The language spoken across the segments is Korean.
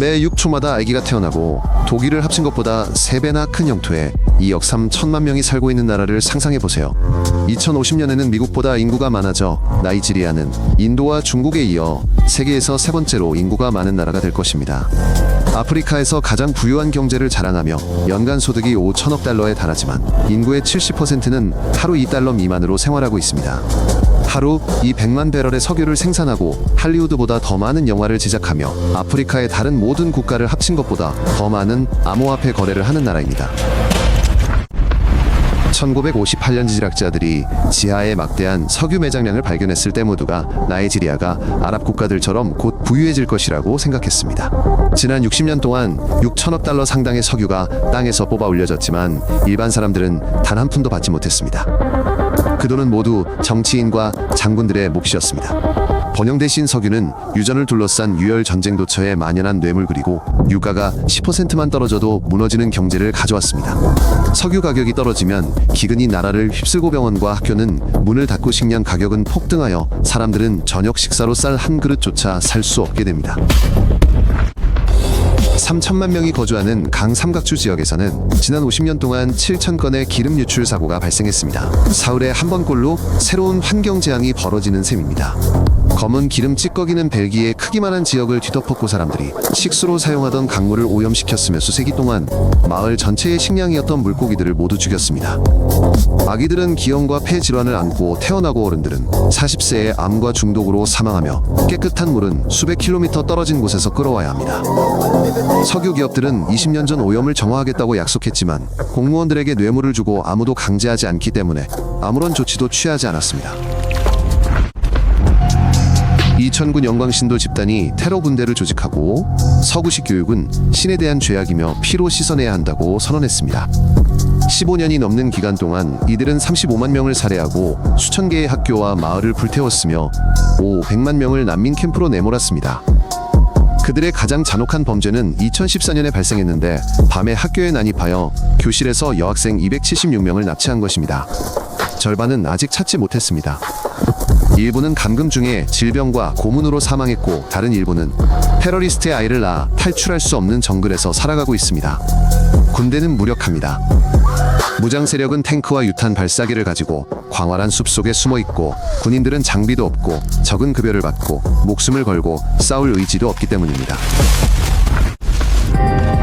매 6초마다 아기가 태어나고 독일을 합친 것보다 3배나 큰 영토에 2억 3천만 명이 살고 있는 나라를 상상해보세요. 2050년에는 미국보다 인구가 많아져 나이지리아는 인도와 중국에 이어 세계에서 3번째로 인구가 많은 나라가 될 것입니다. 아프리카에서 가장 부유한 경제를 자랑하며 연간 소득이 5천억 달러에 달하지만 인구의 70%는 하루 2달러 미만으로 생활하고 있습니다. 하루 200만 배럴의 석유를 생산하고 할리우드보다 더 많은 영화를 제작하며 아프리카의 다른 모든 국가를 합친 것보다 더 많은 암호화폐 거래를 하는 나라입니다. 1958년 지질학자들이 지하에 막대한 석유 매장량을 발견했을 때 모두가 나이지리아가 아랍 국가들처럼 곧 부유해질 것이라고 생각했습니다. 지난 60년 동안 6천억 달러 상당의 석유가 땅에서 뽑아 올려졌지만 일반 사람들은 단 한 푼도 받지 못했습니다. 그 돈은 모두 정치인과 장군들의 몫이었습니다. 번영 대신 석유는 유전을 둘러싼 유혈 전쟁 도처에 만연한 뇌물 그리고 유가가 10%만 떨어져도 무너지는 경제를 가져왔습니다. 석유 가격이 떨어지면 기근이 나라를 휩쓸고 병원과 학교는 문을 닫고 식량 가격은 폭등하여 사람들은 저녁 식사로 쌀 한 그릇조차 살 수 없게 됩니다. 3천만 명이 거주하는 강삼각주 지역에서는 지난 50년 동안 7천 건의 기름 유출 사고가 발생했습니다. 사흘에 한 번꼴로 새로운 환경 재앙이 벌어지는 셈입니다. 검은 기름 찌꺼기는 벨기에 크기만한 지역을 뒤덮었고 사람들이 식수로 사용하던 강물을 오염시켰으며 수세기 동안 마을 전체의 식량이었던 물고기들을 모두 죽였습니다. 아기들은 기형과 폐 질환을 안고 태어나고 어른들은 40세에 암과 중독으로 사망하며 깨끗한 물은 수백 킬로미터 떨어진 곳에서 끌어와야 합니다. 석유 기업들은 20년 전 오염을 정화하겠다고 약속했지만 공무원들에게 뇌물을 주고 아무도 강제하지 않기 때문에 아무런 조치도 취하지 않았습니다. 2009 영광신도 집단이 테러 군대를 조직하고 서구식 교육은 신에 대한 죄악이며 피로 씻어내야 한다고 선언했습니다. 15년이 넘는 기간 동안 이들은 35만 명을 살해하고 수천 개의 학교와 마을을 불태웠으며 500만 명을 난민 캠프로 내몰았습니다. 그들의 가장 잔혹한 범죄는 2014년에 발생했는데 밤에 학교에 난입하여 교실에서 여학생 276명을 납치한 것입니다. 절반은 아직 찾지 못했습니다. 일부는 감금 중에 질병과 고문으로 사망했고 다른 일부는 테러리스트의 아이를 낳아 탈출할 수 없는 정글에서 살아가고 있습니다. 군대는 무력합니다. 무장 세력은 탱크와 유탄 발사기를 가지고 광활한 숲속에 숨어있고 군인들은 장비도 없고 적은 급여를 받고 목숨을 걸고 싸울 의지도 없기 때문입니다.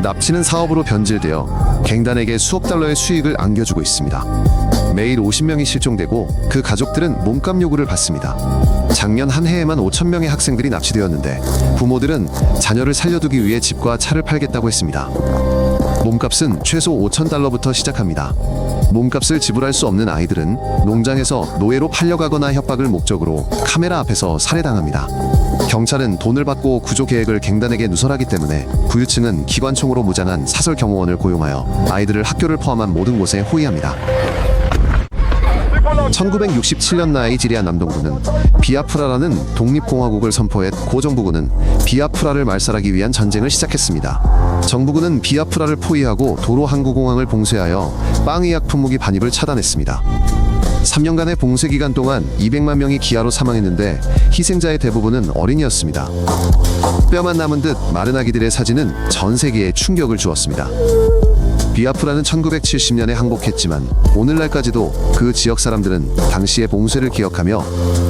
납치는 사업으로 변질되어 갱단에게 수억 달러의 수익을 안겨주고 있습니다. 매일 50명이 실종되고 그 가족들은 몸값 요구를 받습니다. 작년 한 해에만 5천 명의 학생들이 납치되었는데 부모들은 자녀를 살려두기 위해 집과 차를 팔겠다고 했습니다. 몸값은 최소 5천 달러부터 시작합니다. 몸값을 지불할 수 없는 아이들은 농장에서 노예로 팔려가거나 협박을 목적으로 카메라 앞에서 살해당합니다. 경찰은 돈을 받고 구조 계획을 갱단에게 누설하기 때문에 부유층은 기관총으로 무장한 사설 경호원을 고용하여 아이들을 학교를 포함한 모든 곳에 호위합니다. 1967년 나이지리아 남동부는 비아프라라는 독립공화국을 선포했고 정부군은 비아프라를 말살하기 위한 전쟁을 시작했습니다. 정부군은 비아프라를 포위하고 도로 항구공항을 봉쇄하여 빵의약 품목이 반입을 차단했습니다. 3년간의 봉쇄 기간 동안 200만 명이 기아로 사망했는데 희생자의 대부분은 어린이였습니다. 뼈만 남은 듯 마른 아기들의 사진은 전 세계에 충격을 주었습니다. 비아프라는 1970년에 항복했지만 오늘날까지도 그 지역 사람들은 당시의 봉쇄를 기억하며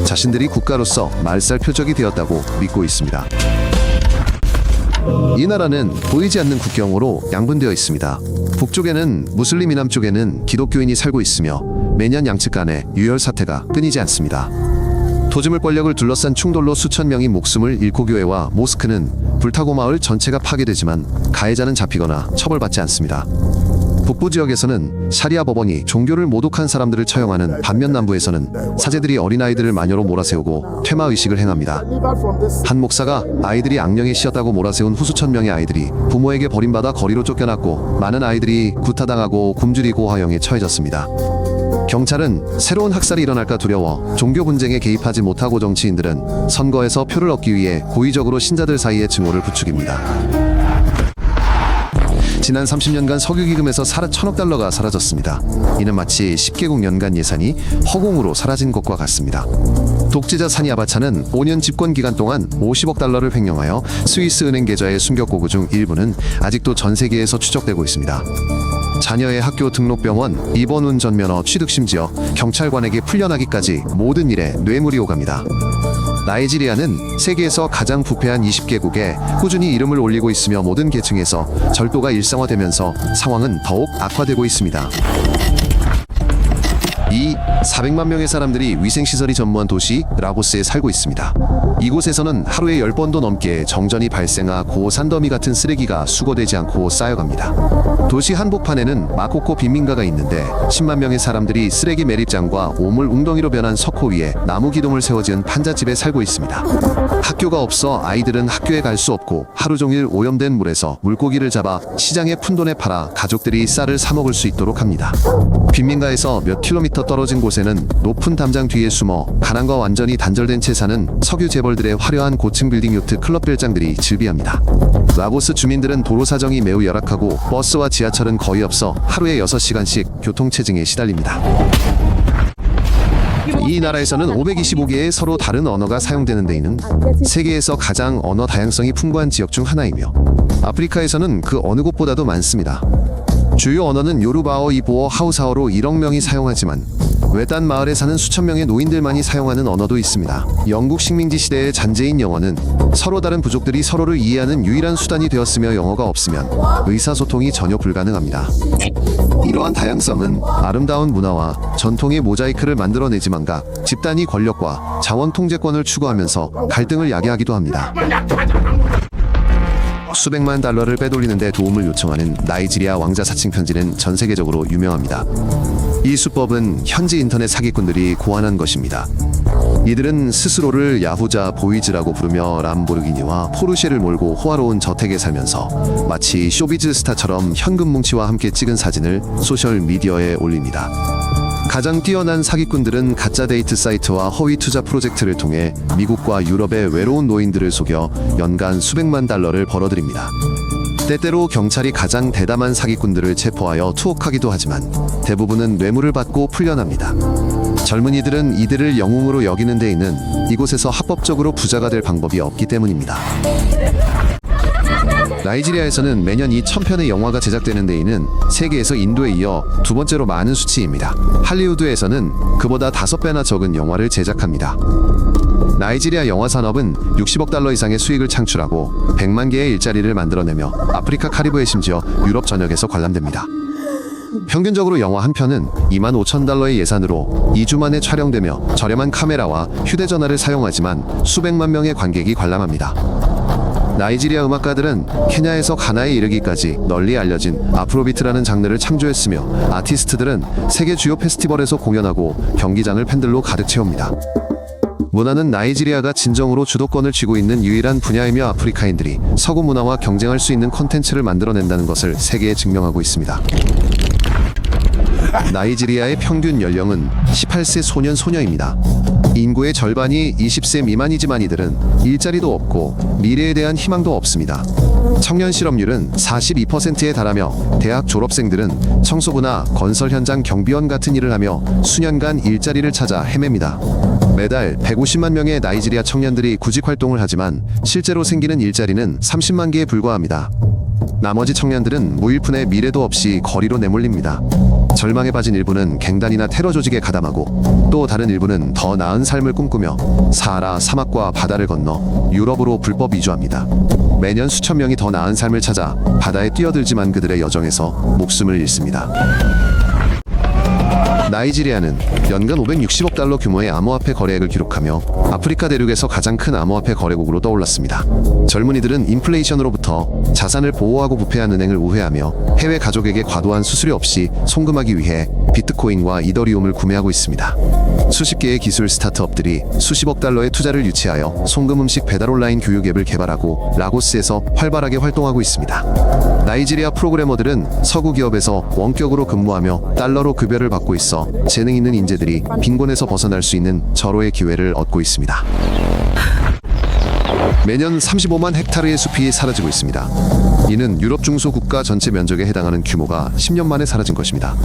자신들이 국가로서 말살 표적이 되었다고 믿고 있습니다. 이 나라는 보이지 않는 국경으로 양분되어 있습니다. 북쪽에는 무슬림이, 남쪽에는 기독교인이 살고 있으며 매년 양측 간에 유혈 사태가 끊이지 않습니다. 도즈물 권력을 둘러싼 충돌로 수천 명이 목숨을 잃고 교회와 모스크는 불타고 마을 전체가 파괴되지만 가해자는 잡히거나 처벌받지 않습니다. 북부 지역에서는 샤리아 법원이 종교를 모독한 사람들을 처형하는 반면 남부에서는 사제들이 어린아이들을 마녀로 몰아세우고 퇴마의식을 행합니다. 한 목사가 아이들이 악령에 씌었다고 몰아세운 후 수천 명의 아이들이 부모에게 버림받아 거리로 쫓겨났고 많은 아이들이 구타당하고 굶주리 고화형에 처해졌습니다. 경찰은 새로운 학살이 일어날까 두려워 종교 분쟁에 개입하지 못하고 정치인들은 선거에서 표를 얻기 위해 고의적으로 신자들 사이에 증오를 부추깁니다. 지난 30년간 석유기금에서 1,000억 달러가 사라졌습니다. 이는 마치 10개국 연간 예산이 허공으로 사라진 것과 같습니다. 독재자 사니 아바차는 5년 집권 기간 동안 50억 달러를 횡령하여 스위스 은행 계좌에 숨겨 고그 중 일부는 아직도 전 세계에서 추적되고 있습니다. 자녀의 학교 등록병원, 입원 운전면허 취득 심지어 경찰관에게 풀려나기까지 모든 일에 뇌물이 오갑니다. 나이지리아는 세계에서 가장 부패한 20개국에 꾸준히 이름을 올리고 있으며 모든 계층에서 절도가 일상화되면서 상황은 더욱 악화되고 있습니다. 이 400만 명의 사람들이 위생시설이 전무한 도시 라고스에 살고 있습니다. 이곳에서는 하루에 10번도 넘게 정전이 발생하고 산더미 같은 쓰레기가 수거되지 않고 쌓여갑니다. 도시 한복판에는 마코코 빈민가가 있는데 10만 명의 사람들이 쓰레기 매립장과 오물 웅덩이로 변한 석호 위에 나무 기둥을 세워 지은 판잣집에 살고 있습니다. 학교가 없어 아이들은 학교에 갈 수 없고 하루 종일 오염된 물에서 물고기를 잡아 시장에 푼돈에 팔아 가족들이 쌀을 사 먹을 수 있도록 합니다. 빈민가에서 몇 킬로미터 떨어진 곳에는 높은 담장 뒤에 숨어 가난과 완전히 단절된 채 사는 석유 재벌들의 화려한 고층 빌딩 요트 클럽 별장들이 즐비합니다. 라고스 주민들은 도로 사정이 매우 열악하고 버스와 지하철은 거의 없어 하루에 6시간씩 교통체증에 시달립니다. 이 나라에서는 525개의 서로 다른 언어가 사용되는 데에는 세계에서 가장 언어 다양성이 풍부한 지역 중 하나이며 아프리카에서는 그 어느 곳보다도 많습니다. 주요 언어는 요르바어, 이보어, 하우사어로 1억 명이 사용하지만 외딴 마을에 사는 수천 명의 노인들만이 사용하는 언어도 있습니다. 영국 식민지 시대의 잔재인 영어는 서로 다른 부족들이 서로를 이해하는 유일한 수단이 되었으며 영어가 없으면 의사소통이 전혀 불가능합니다. 이러한 다양성은 아름다운 문화와 전통의 모자이크를 만들어내지만가 집단이 권력과 자원 통제권을 추구하면서 갈등을 야기하기도 합니다. 수백만 달러를 빼돌리는 데 도움을 요청하는 나이지리아 왕자 사칭 편지는 전 세계적으로 유명합니다. 이 수법은 현지 인터넷 사기꾼들이 고안한 것입니다. 이들은 스스로를 야후자 보이즈라고 부르며 람보르기니와 포르쉐를 몰고 호화로운 저택에 살면서 마치 쇼비즈 스타처럼 현금 뭉치와 함께 찍은 사진을 소셜미디어에 올립니다. 가장 뛰어난 사기꾼들은 가짜 데이트 사이트와 허위 투자 프로젝트를 통해 미국과 유럽의 외로운 노인들을 속여 연간 수백만 달러를 벌어들입니다. 때때로 경찰이 가장 대담한 사기꾼들을 체포하여 투옥하기도 하지만 대부분은 뇌물을 받고 풀려납니다. 젊은이들은 이들을 영웅으로 여기는 데에는 이곳에서 합법적으로 부자가 될 방법이 없기 때문입니다. 나이지리아에서는 매년 이 1000편의 영화가 제작되는 데에는 세계에서 인도에 이어 두 번째로 많은 수치입니다. 할리우드에서는 그보다 5배나 적은 영화를 제작합니다. 나이지리아 영화 산업은 60억 달러 이상의 수익을 창출하고 100만 개의 일자리를 만들어내며 아프리카 카리브해 심지어 유럽 전역에서 관람됩니다. 평균적으로 영화 한 편은 25,000달러의 예산으로 2주 만에 촬영되며 저렴한 카메라와 휴대전화를 사용하지만 수백만 명의 관객이 관람합니다. 나이지리아 음악가들은 케냐에서 가나에 이르기까지 널리 알려진 아프로비트라는 장르를 창조했으며 아티스트들은 세계 주요 페스티벌에서 공연하고 경기장을 팬들로 가득 채웁니다. 문화는 나이지리아가 진정으로 주도권을 쥐고 있는 유일한 분야이며 아프리카인들이 서구 문화와 경쟁할 수 있는 콘텐츠를 만들어낸다는 것을 세계에 증명하고 있습니다. 나이지리아의 평균 연령은 18세 소년 소녀입니다. 인구의 절반이 20세 미만이지만 이들은 일자리도 없고 미래에 대한 희망도 없습니다. 청년 실업률은 42%에 달하며 대학 졸업생들은 청소부나 건설 현장 경비원 같은 일을 하며 수년간 일자리를 찾아 헤맵니다. 매달 150만 명의 나이지리아 청년들이 구직 활동을 하지만 실제로 생기는 일자리는 30만 개에 불과합니다. 나머지 청년들은 무일푼의 미래도 없이 거리로 내몰립니다. 절망에 빠진 일부는 갱단이나 테러 조직에 가담하고 또 다른 일부는 더 나은 삶을 꿈꾸며 사하라 사막과 바다를 건너 유럽으로 불법 이주합니다. 매년 수천 명이 더 나은 삶을 찾아 바다에 뛰어들지만 그들의 여정에서 목숨을 잃습니다. 나이지리아는 연간 560억 달러 규모의 암호화폐 거래액을 기록하며 아프리카 대륙에서 가장 큰 암호화폐 거래국으로 떠올랐습니다. 젊은이들은 인플레이션으로부터 자산을 보호하고 부패한 은행을 우회하며 해외 가족에게 과도한 수수료 없이 송금하기 위해 비트코인과 이더리움을 구매하고 있습니다. 수십 개의 기술 스타트업들이 수십억 달러의 투자를 유치하여 송금 음식 배달 온라인 교육 앱을 개발하고 라고스에서 활발하게 활동하고 있습니다. 나이지리아 프로그래머들은 서구 기업에서 원격으로 근무하며 달러로 급여를 받고 있어 재능 있는 인재들이 빈곤에서 벗어날 수 있는 절호의 기회를 얻고 있습니다. 매년 35만 헥타르의 숲이 사라지고 있습니다. 이는 유럽 중소 국가 전체 면적에 해당하는 규모가 10년 만에 사라진 것입니다.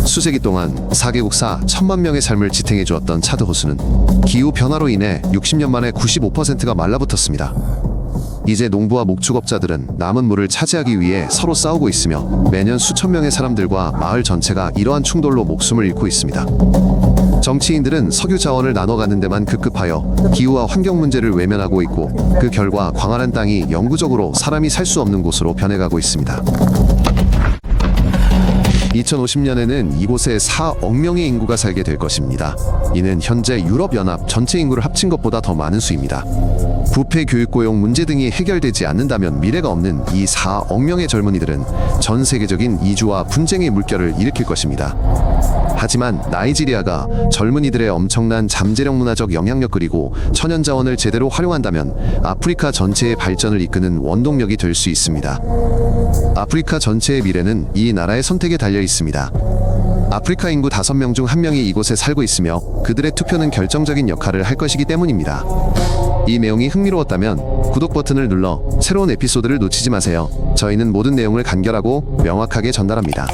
수세기 동안 4개국사 1,000만 명의 삶을 지탱해 주었던 차드 호수는 기후 변화로 인해 60년 만에 95%가 말라붙었습니다. 이제 농부와 목축업자들은 남은 물을 차지하기 위해 서로 싸우고 있으며 매년 수천 명의 사람들과 마을 전체가 이러한 충돌로 목숨을 잃고 있습니다. 정치인들은 석유 자원을 나눠 가는 데만 급급하여 기후와 환경 문제를 외면하고 있고 그 결과 광활한 땅이 영구적으로 사람이 살 수 없는 곳으로 변해가고 있습니다. 2050년에는 이곳에 4억 명의 인구가 살게 될 것입니다. 이는 현재 유럽연합 전체 인구를 합친 것보다 더 많은 수입니다. 부패, 교육, 고용 문제 등이 해결되지 않는다면 미래가 없는 이 4억 명의 젊은이들은 전 세계적인 이주와 분쟁의 물결을 일으킬 것입니다. 하지만 나이지리아가 젊은이들의 엄청난 잠재력 문화적 영향력 그리고 천연 자원을 제대로 활용한다면 아프리카 전체의 발전을 이끄는 원동력이 될 수 있습니다. 아프리카 전체의 미래는 이 나라의 선택에 달려 있습니다. 아프리카 인구 5명 중 1명이 이곳에 살고 있으며 그들의 투표는 결정적인 역할을 할 것이기 때문입니다. 이 내용이 흥미로웠다면 구독 버튼을 눌러 새로운 에피소드를 놓치지 마세요. 저희는 모든 내용을 간결하고 명확하게 전달합니다.